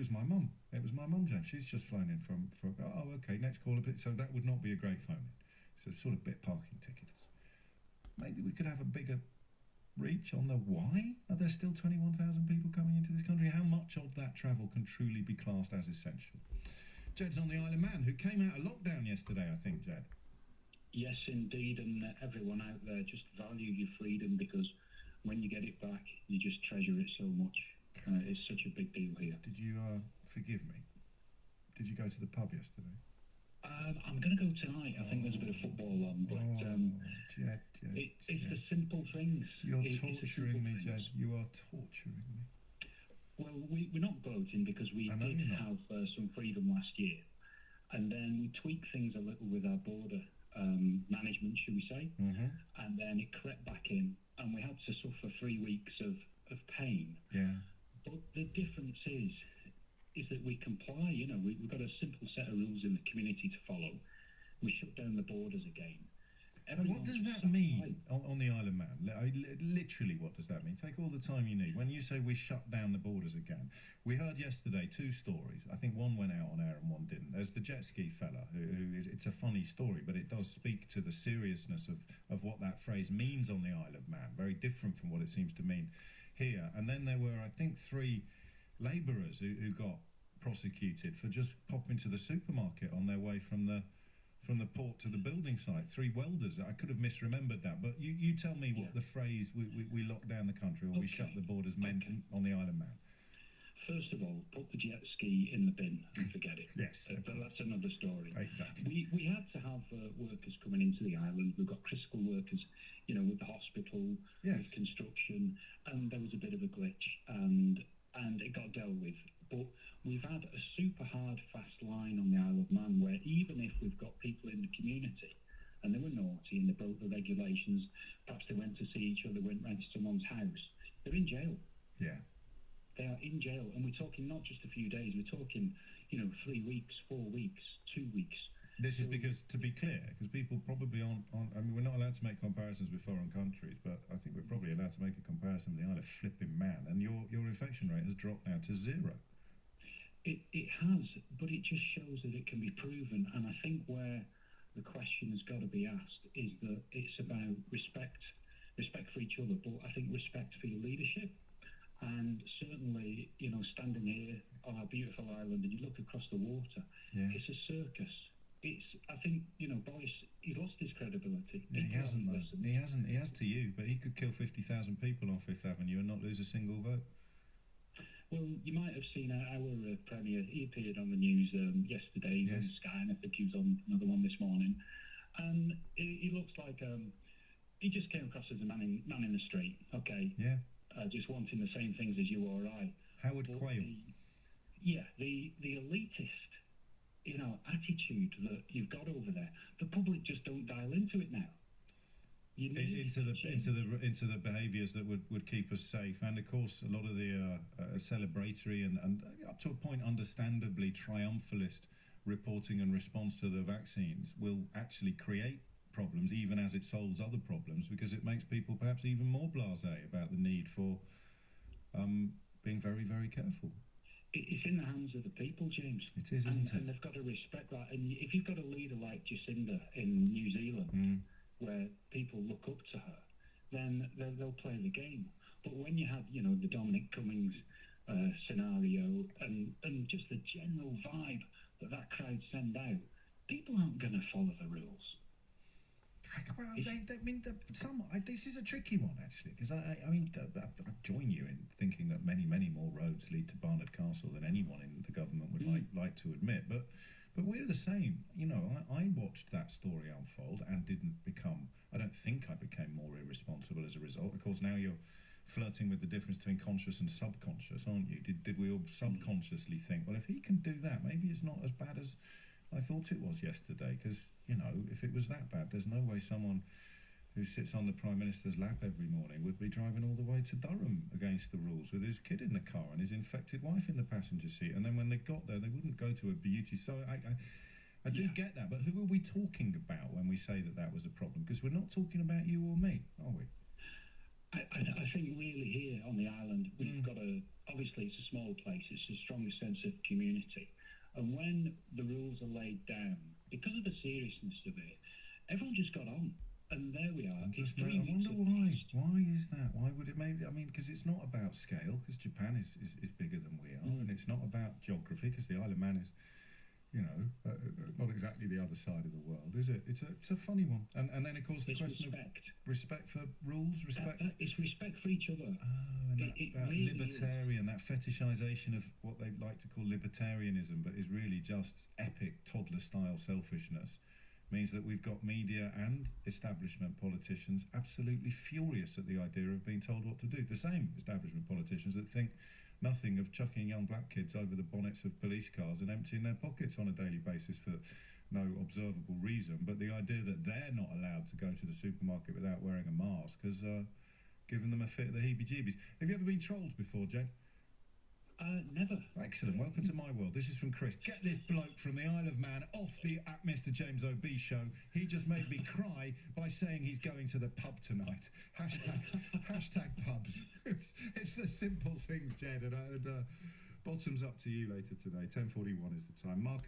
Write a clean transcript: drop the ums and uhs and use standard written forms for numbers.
was my mum. It was my mum, James. She's just flown in from. Oh, okay. Next caller. So that would not be a great phone in. So sort of bit parking tickets. Maybe we could have a bigger reach on the why are there still 21,000 people coming into this country? How much of that travel can truly be classed as essential? Jed's on the Isle of Man, who came out of lockdown yesterday, I think, Jed. Yes, indeed, and everyone out there, just value your freedom, because when you get it back, you just treasure it so much. It's such a big deal here. Did you forgive me? Did you go to the pub yesterday? I'm going to go tonight. I think there's a bit of football on, but Jed, it's the simple things. You're torturing me, Jed. You are torturing me. Well, we're not gloating, because we did have some freedom last year, and then we tweaked things a little with our border management, should we say, and then it crept back in, and we had to suffer 3 weeks of pain. Yeah. But the difference is that we comply. You know, we've got a simple set of rules in the community to follow. We shut down the borders again. And what does that mean on the Isle of Man? Literally, what does that mean? Take all the time you need. When you say we shut down the borders again, we heard yesterday 2 stories. I think one went out on air and one didn't. There's the jet ski fella, who is, it's a funny story, but it does speak to the seriousness of what that phrase means on the Isle of Man. Very different from what it seems to mean here. And then there were, I think, 3 labourers who got prosecuted for just popping to the supermarket on their way from the port to the building site. 3 welders. I could have misremembered that, but you tell me what the phrase we locked down the country, or we shut the borders meant on the Isle of Man. First of all, put the jet ski in the bin and forget it. Yes. But that's another story. Exactly. We had to have workers coming into the island. We've got critical workers, you know, with the hospital, with construction, and there was a bit of a glitch, and it got dealt with. But we've had a super hard, fast line on the Isle of Man, where even if we've got people in the community and they were naughty and they broke the regulations, perhaps they went to see each other, went round to someone's house, they're in jail. Yeah. They are in jail, and we're talking not just a few days, we're talking, 3 weeks, 4 weeks, 2 weeks. This is because, to be clear, because people probably aren't, I mean, we're not allowed to make comparisons with foreign countries, but I think we're probably allowed to make a comparison with the Isle of flipping Man, and your infection rate has dropped now to 0. It has, but it just shows that it can be proven, and I think where the question has got to be asked is that it's about respect for each other, but I think respect for your leadership. And certainly, standing here on our beautiful island and you look across the water, it's a circus. I think, Boris, he lost his credibility. Yeah, he hasn't, though. He hasn't. He has to you, but he could kill 50,000 people on Fifth Avenue and not lose a single vote. Well, you might have seen our Premier. He appeared on the news yesterday on Sky, and I think he was on another one this morning. And he looks like he just came across as a man in the street. Okay. Yeah. Just wanting the same things as you or I. Howard Quayle. The elitist, attitude that you've got over there. The public just don't dial into it now. Into the behaviours that would keep us safe, and of course a lot of the celebratory and up to a point understandably triumphalist reporting and response to the vaccines will actually create problems, even as it solves other problems, because it makes people perhaps even more blasé about the need for being very, very careful. It's in the hands of the people, James. It is, isn't it? And they've got to respect that. And if you've got a leader like Jacinda in New Zealand, where people look up to her, then they'll play the game. But when you have, the Dominic Cummings scenario and just the general vibe that crowd send out, people aren't going to follow the rules. Well, this is a tricky one, actually, because I join you in thinking that many, many more roads lead to Barnard Castle than anyone in the government would like to admit. But we're the same. I watched that story unfold and I don't think I became more irresponsible as a result. Of course, now you're flirting with the difference between conscious and subconscious, aren't you? Did we all subconsciously think, well, if he can do that, maybe it's not as bad as I thought it was yesterday? Because, if it was that bad, there's no way someone who sits on the Prime Minister's lap every morning would be driving all the way to Durham against the rules with his kid in the car and his infected wife in the passenger seat. And then when they got there, they wouldn't go to a beauty. So I do get that. But who are we talking about when we say that was a problem? Because we're not talking about you or me, are we? I think really here on the island we've got obviously it's a small place, it's the strongest sense of community, and when the rules are laid down, because of the seriousness of it, everyone just got on, and there we are. I wonder why. Why is that? Why would it maybe? I mean, because it's not about scale, because Japan is bigger than we are, and it's not about geography, because the Isle of Man is, not exactly the other side of the world, is it? It's a funny one. And then of course the question of respect for rules, respect. It's respect for each other. Oh, and that really libertarian, that fetishization of what they like to call libertarianism, but is really just epic toddler-style selfishness, means that we've got media and establishment politicians absolutely furious at the idea of being told what to do. The same establishment politicians that think nothing of chucking young black kids over the bonnets of police cars and emptying their pockets on a daily basis for no observable reason. But the idea that they're not allowed to go to the supermarket without wearing a mask has given them a fit of the heebie-jeebies. Have you ever been trolled before, Jed? Never. Excellent. Welcome to my world. This is from Chris. Get this bloke from the Isle of Man off the at Mr. James O.B. show. He just made me cry by saying he's going to the pub tonight. Hashtag pubs. It's the simple things, Jed. And bottoms up to you later today. 10:41 is the time. Mark.